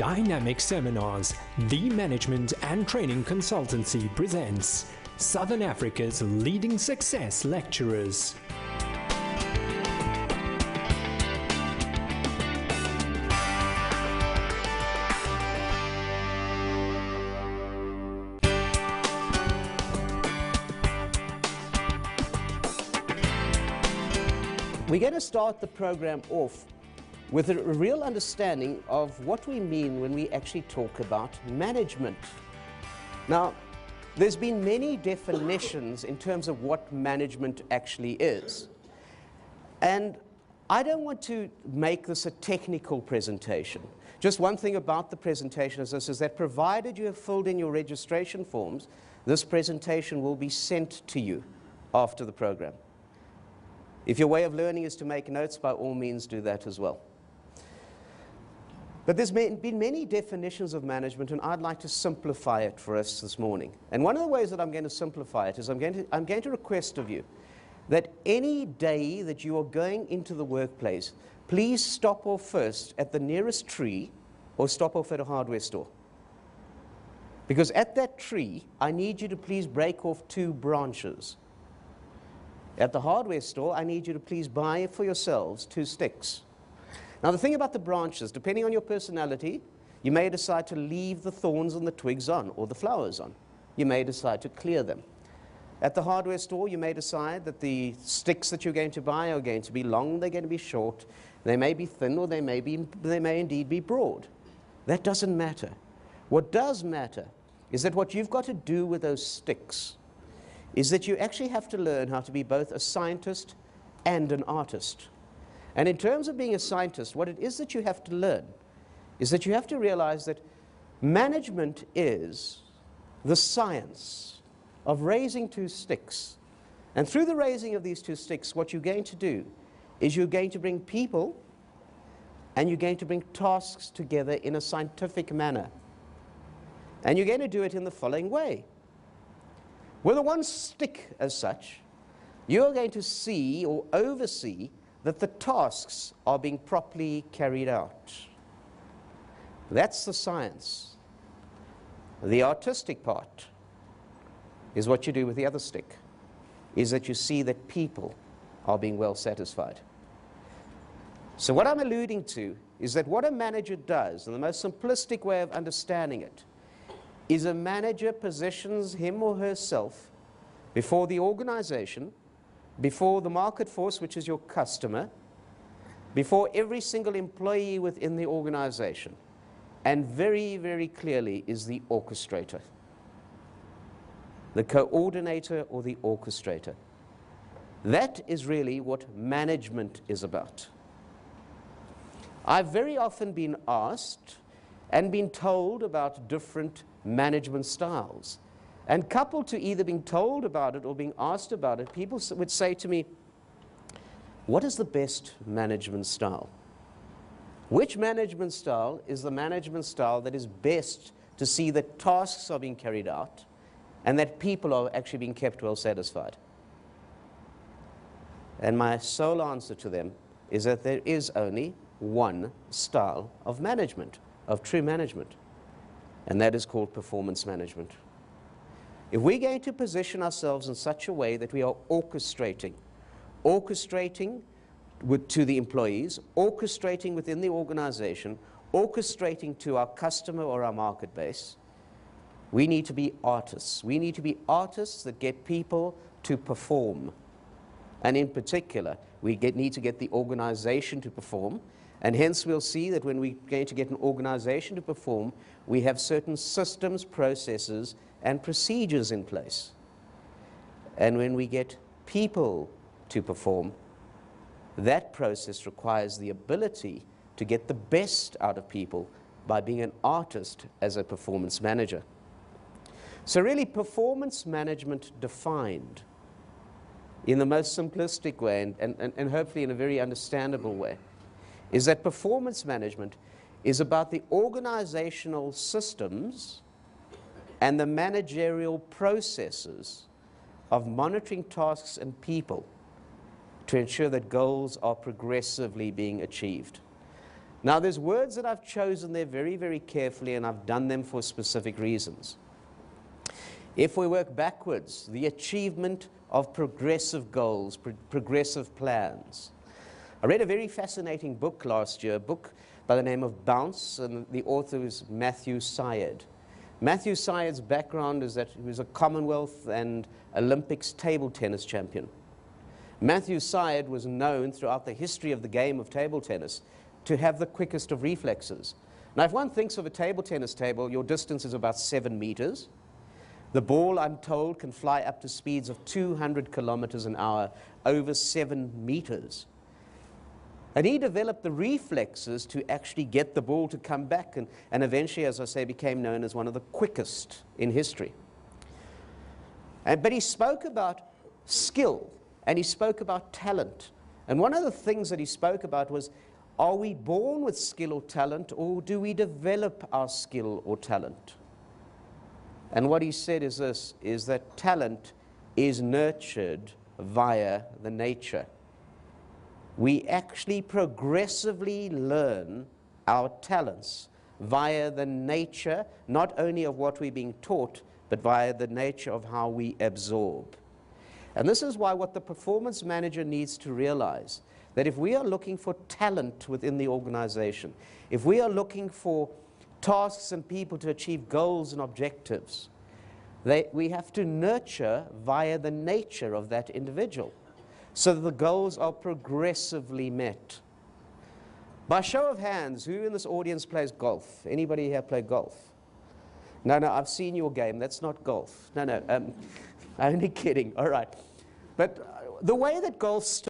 Dynamic Seminars, the management and training consultancy presents Southern Africa's leading success lecturers. We're going to start the program off with a real understanding of what we mean when we actually talk about management. Now, there's been many definitions in terms of what management actually is. And I don't want to make this a technical presentation. Just one thing about the presentation is this, is that provided you have filled in your registration forms, this presentation will be sent to you after the program. If your way of learning is to make notes, by all means do that as well. But there's been many definitions of management, and I'd like to simplify it for us this morning. And one of the ways that I'm going to simplify it is I'm going to request of you that any day that you are going into the workplace, please stop off first at the nearest tree or stop off at a hardware store. Because at that tree, I need you to please break off 2 branches. At the hardware store, I need you to please buy for yourselves 2 sticks. Now, the thing about the branches, depending on your personality, you may decide to leave the thorns and the twigs on, or the flowers on. You may decide to clear them. At the hardware store, you may decide that the sticks that you're going to buy are going to be long, they're going to be short, they may be thin, or they may indeed be broad. That doesn't matter. What does matter is that what you've got to do with those sticks is that you actually have to learn how to be both a scientist and an artist. And in terms of being a scientist, what it is that you have to learn is that you have to realize that management is the science of raising 2 sticks. And through the raising of these 2 sticks, what you're going to do is you're going to bring people and you're going to bring tasks together in a scientific manner. And you're going to do it in the following way. With a 1 stick as such, you're going to see or oversee that the tasks are being properly carried out. That's the science. The artistic part is what you do with the other stick, is that you see that people are being well satisfied. So what I'm alluding to is that what a manager does, and the most simplistic way of understanding it, is a manager positions him or herself before the organization, before the market force, which is your customer, before every single employee within the organization, and very, very clearly is the orchestrator, the coordinator or the orchestrator. That is really what management is about. I've very often been asked and been told about different management styles. And coupled to either being told about it or being asked about it, people would say to me, what is the best management style? Which management style is the management style that is best to see that tasks are being carried out and that people are actually being kept well satisfied? And my sole answer to them is that there is only one style of management, of true management. And that is called performance management. If we're going to position ourselves in such a way that we are orchestrating to the employees, orchestrating within the organization, orchestrating to our customer or our market base, we need to be artists. We need to be artists that get people to perform. And in particular, we need to get the organization to perform. And hence we'll see that when we're going to get an organization to perform, we have certain systems, processes, and procedures in place. And when we get people to perform, that process requires the ability to get the best out of people by being an artist as a performance manager. So really, performance management defined in the most simplistic way and hopefully in a very understandable way is that performance management is about the organizational systems and the managerial processes of monitoring tasks and people to ensure that goals are progressively being achieved. Now, there's words that I've chosen there very, very carefully, and I've done them for specific reasons. If we work backwards, the achievement of progressive goals, progressive plans. I read a very fascinating book last year, a book by the name of Bounce, and the author is Matthew Syed. Matthew Syed's background is that he was a Commonwealth and Olympics table tennis champion. Matthew Syed was known throughout the history of the game of table tennis to have the quickest of reflexes. Now, if one thinks of a table tennis table, your distance is about 7 meters. The ball, I'm told, can fly up to speeds of 200 kilometers an hour, over 7 meters. And he developed the reflexes to actually get the ball to come back, and eventually, as I say, became known as one of the quickest in history. But he spoke about skill, and he spoke about talent. And one of the things that he spoke about was, are we born with skill or talent, or do we develop our skill or talent? And what he said is this, is that talent is nurtured via the nature. We actually progressively learn our talents via the nature, not only of what we're being taught, but via the nature of how we absorb. And this is why what the performance manager needs to realize, that if we are looking for talent within the organization, if we are looking for tasks and people to achieve goals and objectives, we have to nurture via the nature of that individual, so that the goals are progressively met. By show of hands, who in this audience plays golf? Anybody here play golf? No, I've seen your game. That's not golf. No, I'm only kidding. All right. But the way that golf starts